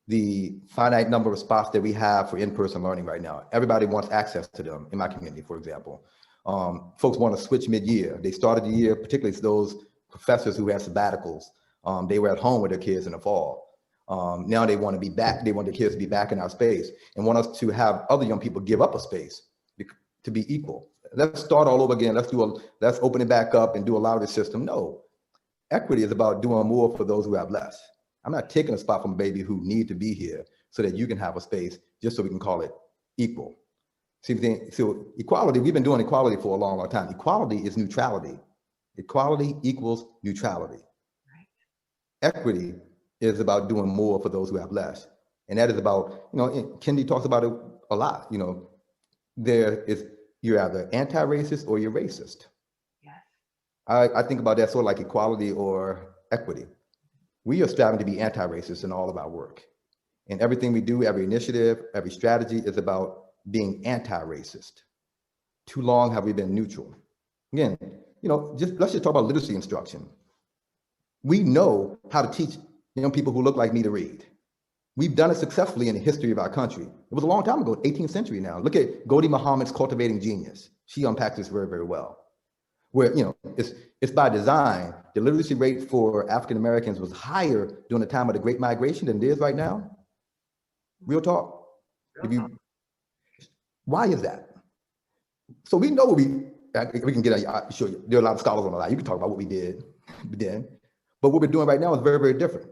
The finite number of spots that we have for in-person learning right now, everybody wants access to them in my community, for example. Folks want to switch mid-year. They started the year, particularly those professors who had sabbaticals. They were at home with their kids in the fall. Now they want to be back. They want their kids to be back in our space and want us to have other young people give up a space to be equal. Let's start all over again. Let's open it back up and do a louder system. No, equity is about doing more for those who have less. I'm not taking a spot from a baby who need to be here so that you can have a space just so we can call it equal. See, so equality, we've been doing equality for a long, long time. Equality is neutrality. Equality equals neutrality. Equity is about doing more for those who have less. And that is about, Kendi talks about it a lot, you're either anti-racist or you're racist. Yes. I think about that sort of like equality or equity. We are striving to be anti-racist in all of our work. And everything we do, every initiative, every strategy is about being anti-racist. Too long have we been neutral. Again, let's just talk about literacy instruction. We know how to teach young people who look like me to read. We've done it successfully in the history of our country. It was a long time ago, 18th century now. Look at Ghodri Muhammad's Cultivating Genius. She unpacks this very, very well. Where, it's by design. The literacy rate for African Americans was higher during the time of the Great Migration than it is right now. Real talk. Why is that? So we know we can get, sure, there are a lot of scholars on the line. You can talk about what we did then. But what we're doing right now is very, very different.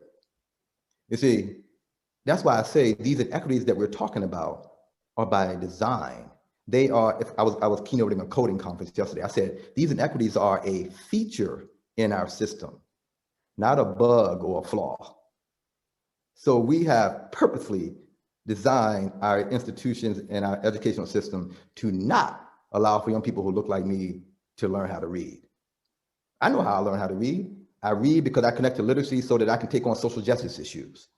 You see, that's why I say these inequities that we're talking about are by design. They are, I was keynoting a coding conference yesterday. I said, these inequities are a feature in our system, not a bug or a flaw. So we have purposely designed our institutions and our educational system to not allow for young people who look like me to learn how to read. I know how I learn how to read. I read because I connect to literacy so that I can take on social justice issues.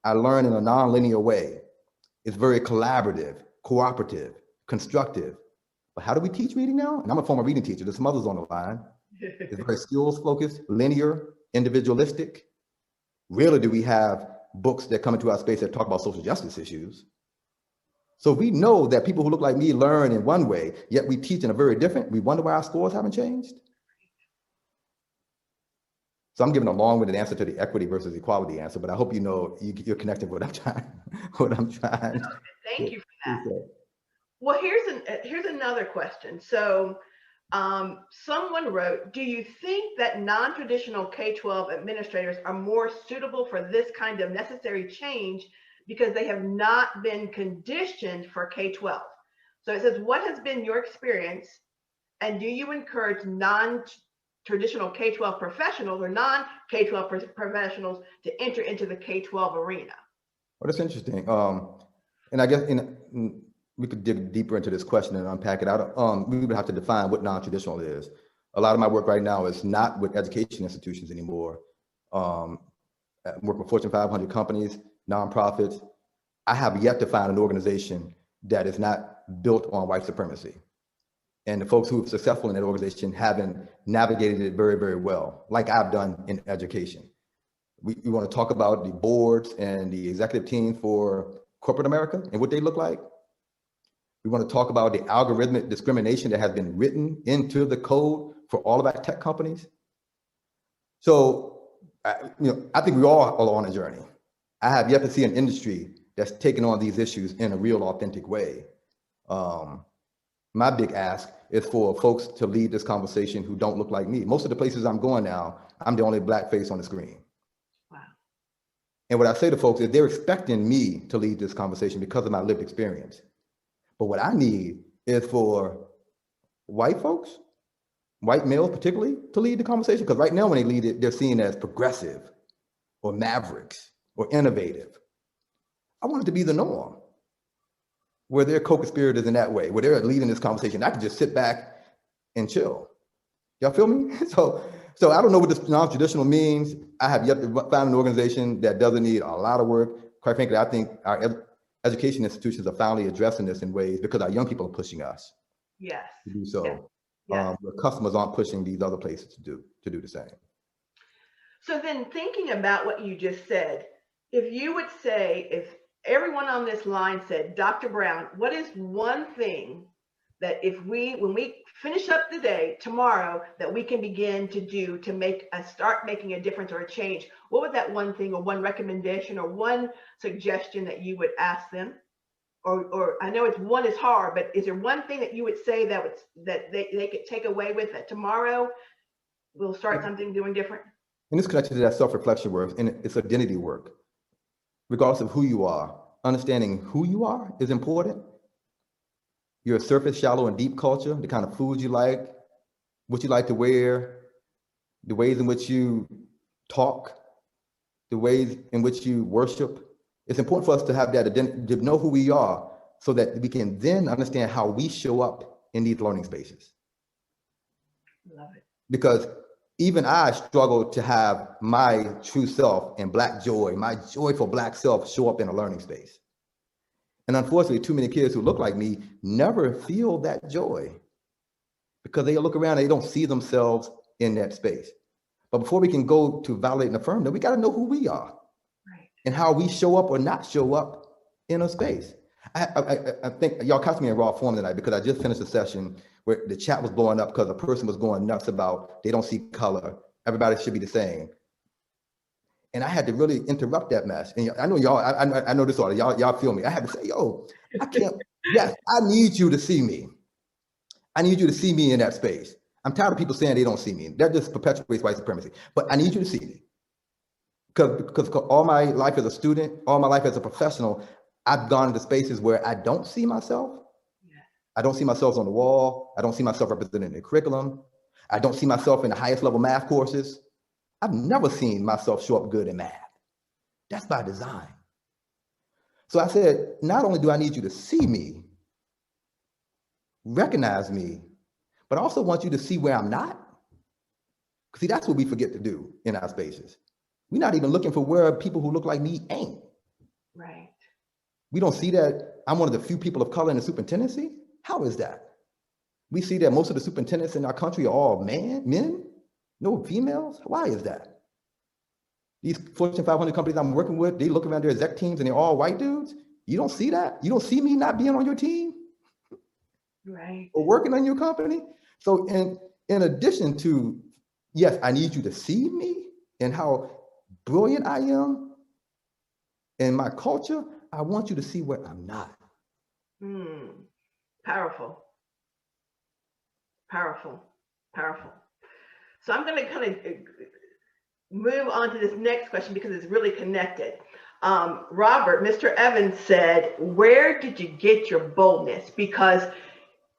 I learn in a non-linear way. It's very collaborative, cooperative, constructive. But how do we teach reading now? And I'm a former reading teacher. There's some others on the line. It's very skills focused, linear, individualistic. Rarely do we have books that come into our space that talk about social justice issues. So we know that people who look like me learn in one way, yet we teach in a very different. We wonder why our scores haven't changed. So I'm giving a long-winded answer to the equity versus equality answer, but I hope you're connecting with what I'm trying. Thank you for that. Well, here's another question. So someone wrote, do you think that non-traditional K-12 administrators are more suitable for this kind of necessary change because they have not been conditioned for K-12? So it says, what has been your experience, and do you encourage traditional K-12 professionals or non-K-12 professionals to enter into the K-12 arena? Well, that's interesting. And I guess we could dig deeper into this question and unpack it out. We would have to define what non-traditional is. A lot of my work right now is not with education institutions anymore. I work with Fortune 500 companies, nonprofits. I have yet to find an organization that is not built on white supremacy. And the folks who are successful in that organization haven't navigated it very, very well, like I've done in education. We want to talk about the boards and the executive teams for corporate America and what they look like. We want to talk about the algorithmic discrimination that has been written into the code for all of our tech companies. So, I think we all are on a journey. I have yet to see an industry that's taken on these issues in a real authentic way. My big ask is for folks to lead this conversation who don't look like me. Most of the places I'm going now, I'm the only black face on the screen. Wow. And what I say to folks is they're expecting me to lead this conversation because of my lived experience. But what I need is for white folks, white males particularly, to lead the conversation. Because right now when they lead it, they're seen as progressive or mavericks or innovative. I want it to be the norm, where they're co-conspirators in that way, where they're leading this conversation. I can just sit back and chill. Y'all feel me? So I don't know what this non-traditional means. I have yet to find an organization that doesn't need a lot of work. Quite frankly, I think our education institutions are finally addressing this in ways because our young people are pushing us Yes. to do so. Yes. Yes. The customers aren't pushing these other places to do the same. So then thinking about what you just said, if you would say, if everyone on this line said, Dr. Brown, what is one thing that when we finish up the day tomorrow, that we can begin to do to start making a difference or a change? What would that one thing or one recommendation or one suggestion that you would ask them? Or I know one is hard, but is there one thing that you would say that they could take away with that tomorrow we'll start something doing different? And it's connected to that self-reflection work, and it's identity work. Regardless of who you are, understanding who you are is important. Your surface, shallow, and deep culture, the kind of foods you like, what you like to wear, the ways in which you talk, the ways in which you worship. It's important for us to have that identity, to know who we are, so that we can then understand how we show up in these learning spaces. Love it. Because even I struggle to have my true self and Black joy, my joyful Black self show up in a learning space. And unfortunately, too many kids who look like me never feel that joy because they look around and they don't see themselves in that space. But before we can go to validate and affirm them, we got to know who we are, right, and how we show up or not show up in a space. I think y'all caught me in raw form tonight because I just finished a session where the chat was blowing up because a person was going nuts about they don't see color. Everybody should be the same. And I had to really interrupt that mess. And I know y'all, I know this order, y'all feel me. I had to say, yo, I can't, yes, I need you to see me. I need you to see me in that space. I'm tired of people saying they don't see me. That just perpetuates white supremacy. But I need you to see me. Because all my life as a student, all my life as a professional, I've gone into spaces where I don't see myself. Yeah. I don't see myself on the wall. I don't see myself represented in the curriculum. I don't see myself in the highest level math courses. I've never seen myself show up good in math. That's by design. So I said, not only do I need you to see me, recognize me, but I also want you to see where I'm not. See, that's what we forget to do in our spaces. We're not even looking for where people who look like me ain't. Right. We don't see that I'm one of the few people of color in the superintendency. How is that? We see that most of the superintendents in our country are all men, no females. Why is that? These Fortune 500 companies I'm working with, they look around their exec teams and they're all white dudes. You don't see that? You don't see me not being on your team? Right. Or working on your company? So in addition to, yes, I need you to see me and how brilliant I am in my culture, I want you to see where I'm not. Powerful. Powerful. Powerful. So I'm going to kind of move on to this next question because it's really connected. Robert, Mr. Evans said, where did you get your boldness? Because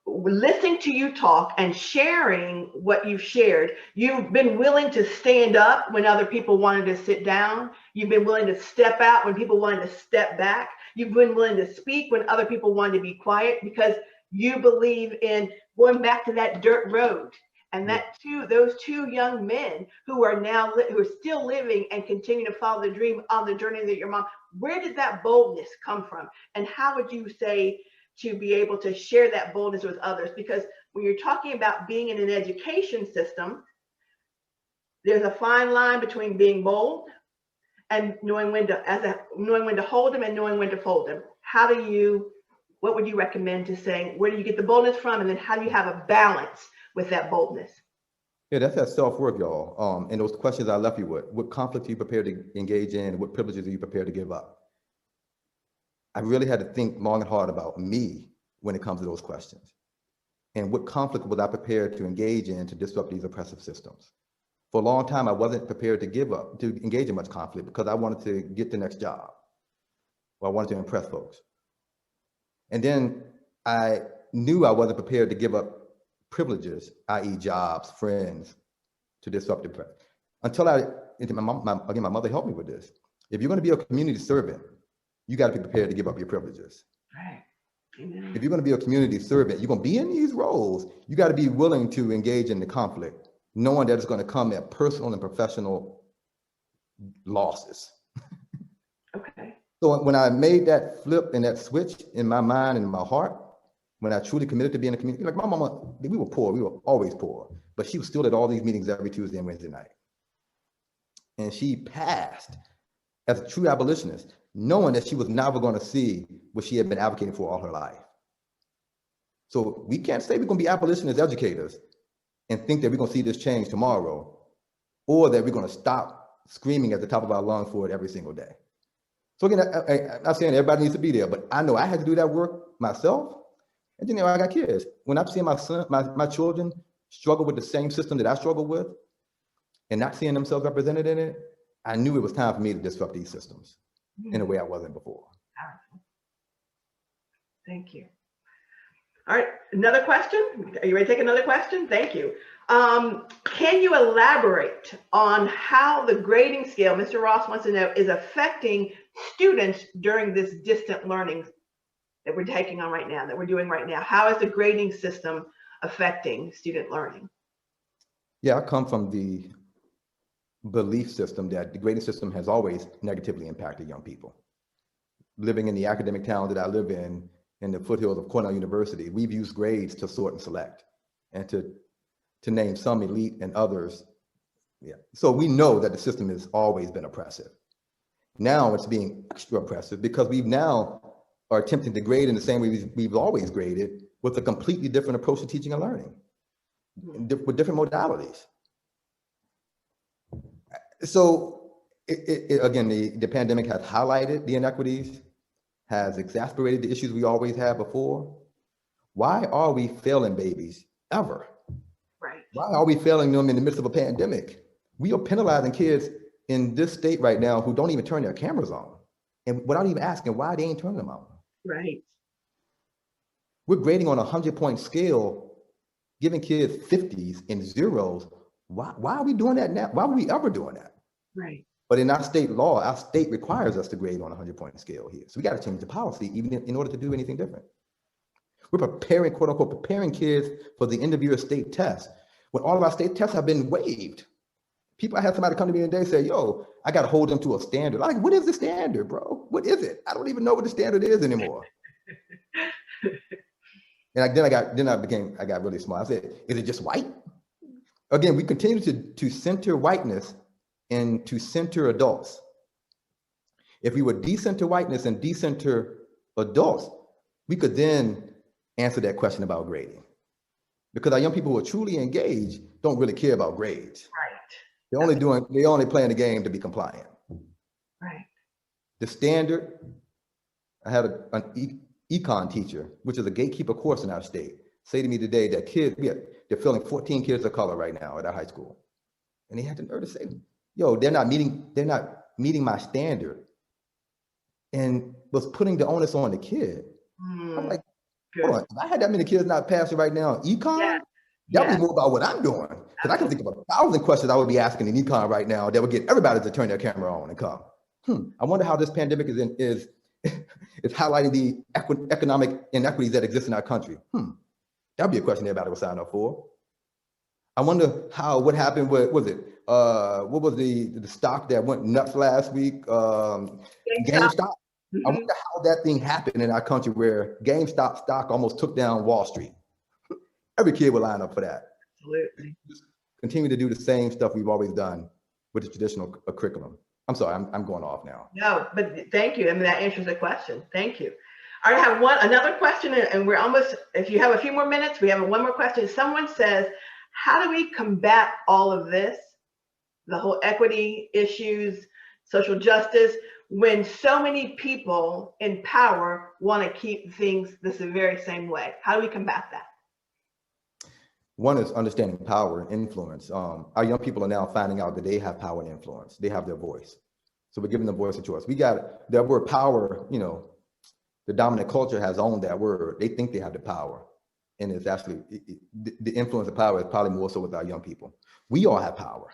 listening to you talk and sharing what you've shared, you've been willing to stand up when other people wanted to sit down. You've been willing to step out when people wanted to step back. You've been willing to speak when other people wanted to be quiet, because you believe in going back to that dirt road. And those two young men who are now who are still living and continue to follow the dream on the journey that your mom. Where did that boldness come from? And how would you say to be able to share that boldness with others? Because when you're talking about being in an education system, there's a fine line between being bold and knowing when to hold them and knowing when to fold them. What would you recommend to saying, where do you get the boldness from? And then how do you have a balance with that boldness? Yeah, that's that self-work, y'all. And those questions I left you with, what conflict are you prepared to engage in? What privileges are you prepared to give up? I really had to think long and hard about me when it comes to those questions. And what conflict was I prepared to engage in to disrupt these oppressive systems? For a long time, I wasn't prepared to engage in much conflict because I wanted to get the next job, or I wanted to impress folks. And then I knew I wasn't prepared to give up privileges, i.e. jobs, friends, to disrupt the until my mother helped me with this. If you're going to be a community servant, you got to be prepared to give up your privileges. Right. Amen. If you're going to be a community servant, you're going to be in these roles, you got to be willing to engage in the conflict, knowing that it's going to come at personal and professional losses. Okay. So when I made that flip and that switch in my mind and in my heart, when I truly committed to being a community, like my mama, we were poor, we were always poor, but she was still at all these meetings every Tuesday and Wednesday night. And she passed as a true abolitionist, knowing that she was never going to see what she had been advocating for all her life. So we can't say we're going to be abolitionist educators and think that we're going to see this change tomorrow, or that we're going to stop screaming at the top of our lungs for it every single day. So again, I'm not saying everybody needs to be there, but I know I had to do that work myself. And then I got kids. When I'm seeing my children struggle with the same system that I struggle with and not seeing themselves represented in it, I knew it was time for me to disrupt these systems in a way I wasn't before. Thank you. All right, another question. Are you ready to take another question? Thank you. Can you elaborate on how the grading scale, Mr. Ross wants to know, is affecting students during this distant learning that we're taking on right now, that we're doing right now? How is the grading system affecting student learning? Yeah, I come from the belief system that the grading system has always negatively impacted young people. Living in the academic town that I live in the foothills of Cornell University, we've used grades to sort and select and to name some elite and others. Yeah. So we know that the system has always been oppressive. Now it's being extra oppressive because we now are attempting to grade in the same way we've always graded, with a completely different approach to teaching and learning, with different modalities. So again, the pandemic has highlighted the inequities, has exacerbated the issues we always had before. Why are we failing babies ever? Right. Why are we failing them in the midst of a pandemic? We are penalizing kids in this state right now who don't even turn their cameras on, and without even asking why they ain't turning them on. Right. We're grading on a 100-point scale, giving kids 50s and zeros. Why are we doing that now? Why were we ever doing that? Right. But in our state law, our state requires us to grade on a 100-point scale here. So we got to change the policy even in order to do anything different. We're preparing, quote unquote, preparing kids for the end of year state test when all of our state tests have been waived. I had somebody come to me today and say, yo, I got to hold them to a standard. Like, what is the standard, bro? What is it? I don't even know what the standard is anymore. And I got really smart. I said, is it just white? Again, we continue to center whiteness and to center adults. If we would decenter whiteness and decenter adults, we could then answer that question about grading. Because our young people who are truly engaged don't really care about grades. Right. They're only playing the game to be compliant. Right. The standard, I had an econ teacher, which is a gatekeeper course in our state, say to me today that they're filling 14 kids of color right now at our high school. And he had the nerve to say, yo, they're not meeting my standard, and was putting the onus on the kid. I'm like, Good. Hold on, if I had that many kids not passing right now in econ, Yeah. that would Yeah. be more about what I'm doing. Because I can think of 1,000 questions I would be asking in econ right now that would get everybody to turn their camera on and come. I wonder how this pandemic is highlighting the economic inequities that exist in our country. That'd be a question everybody would sign up for. I wonder what happened with, what was the stock that went nuts last week? GameStop. I wonder how that thing happened in our country where GameStop stock almost took down Wall Street. Every kid would line up for that. Absolutely. Just continue to do the same stuff we've always done with the traditional curriculum. I'm sorry, I'm going off now. No, but thank you. I mean, that answers the question. Thank you. I have another question, and we're almost, if you have a few more minutes, we have one more question. Someone says, how do we combat all of this, the whole equity issues, social justice, when so many people in power want to keep things the very same way? How do we combat that? One is understanding power and influence. Our young people are now finding out that they have power and influence. They have their voice. So we're giving them voice and choice. We got that word power, the dominant culture has owned that word. They think they have the power. And it's actually, the influence of power is probably more so with our young people. We all have power.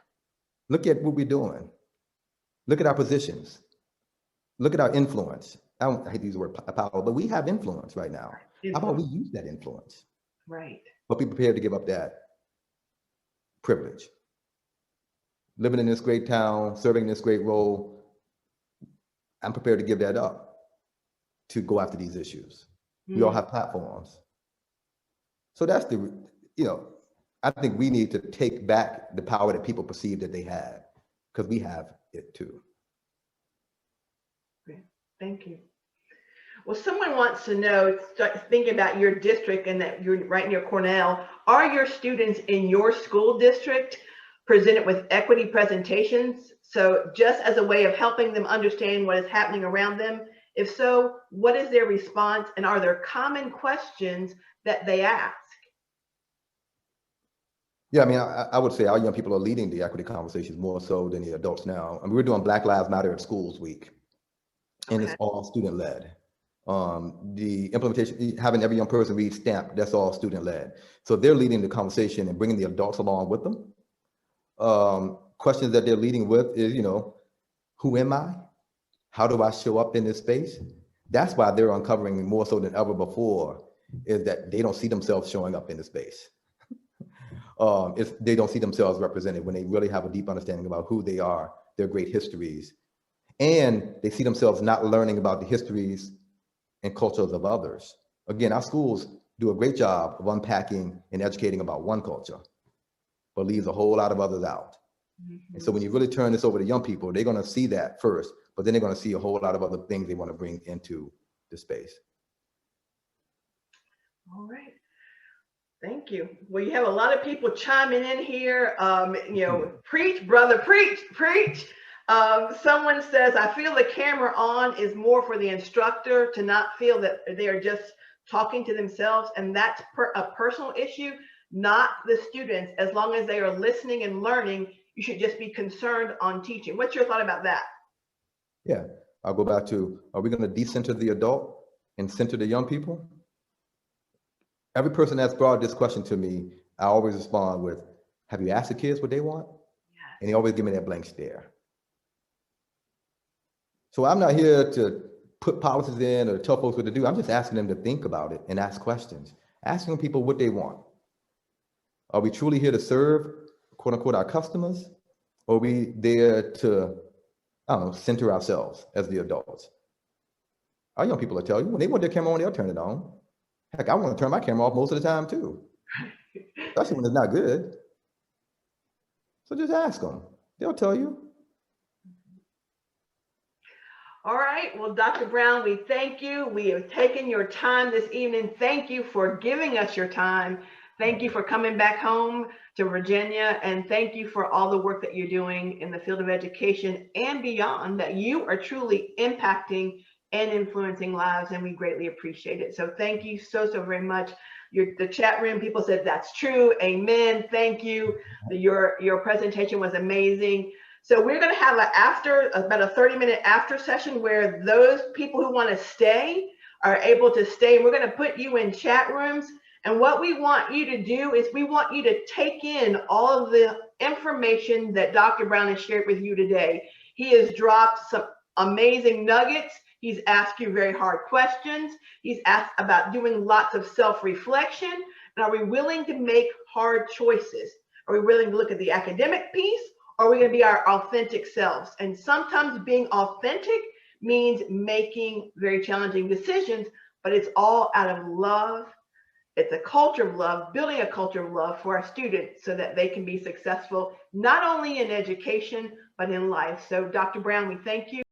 Look at what we're doing. Look at our positions. Look at our influence. I hate to use the word power, but we have influence right now. How about we use that influence? Right. But be prepared to give up that privilege. Living in this great town, serving this great role, I'm prepared to give that up to go after these issues. We all have platforms. So that's I think we need to take back the power that people perceive that they have, because we have it too. Great. Thank you. Well, someone wants to know, thinking about your district and that you're right near Cornell, are your students in your school district presented with equity presentations? So just as a way of helping them understand what is happening around them, if so, what is their response, and are there common questions that they ask? Yeah, I mean, I would say our young people are leading the equity conversations more so than the adults now. I mean, we're doing Black Lives Matter at Schools Week, and it's all student-led. The implementation, having every young person read STAMP, that's all student-led. So they're leading the conversation and bringing the adults along with them. Questions that they're leading with is, who am I? How do I show up in this space? That's why they're uncovering more so than ever before, is that they don't see themselves showing up in the space. They don't see themselves represented when they really have a deep understanding about who they are, their great histories. And they see themselves not learning about the histories and cultures of others. Again, our schools do a great job of unpacking and educating about one culture, but leaves a whole lot of others out. And so when you really turn this over to young people, they're going to see that first, but then they're going to see a whole lot of other things they want to bring into the space. All right. Thank you. Well, you have a lot of people chiming in here. Preach, brother, preach, preach. Someone says, I feel the camera on is more for the instructor to not feel that they're just talking to themselves, and that's a personal issue, not the students. As long as they are listening and learning, you should just be concerned on teaching. What's your thought about that? Yeah, I'll go back to, are we going to decenter the adult and center the young people? Every person that's brought this question to me, I always respond with, have you asked the kids what they want? Yes. And they always give me that blank stare. So I'm not here to put policies in or tell folks what to do. I'm just asking them to think about it and ask questions, asking people what they want. Are we truly here to serve, quote unquote, our customers? Or are we there to, center ourselves as the adults? Our young people will tell you, when they want their camera on, they'll turn it on. Heck, I want to turn my camera off most of the time too, especially when it's not good. So just ask them. They'll tell you. All right. Well, Dr. Brown, we thank you. We have taken your time this evening. Thank you for giving us your time. Thank you for coming back home to Virginia. And thank you for all the work that you're doing in the field of education and beyond, that you are truly impacting and influencing lives, and we greatly appreciate it. So thank you so very much. The chat room people said that's true. Amen. Thank you. Your presentation was amazing. So we're going to have about a 30-minute after session where those people who want to stay are able to stay. We're going to put you in chat rooms. And what we want you to do is we want you to take in all of the information that Dr. Brown has shared with you today. He has dropped some amazing nuggets. He's asked you very hard questions. He's asked about doing lots of self-reflection. And are we willing to make hard choices? Are we willing to look at the academic piece? Or are we going to be our authentic selves? And sometimes being authentic means making very challenging decisions, but it's all out of love. It's a culture of love, building a culture of love for our students so that they can be successful, not only in education, but in life. So Dr. Brown, we thank you.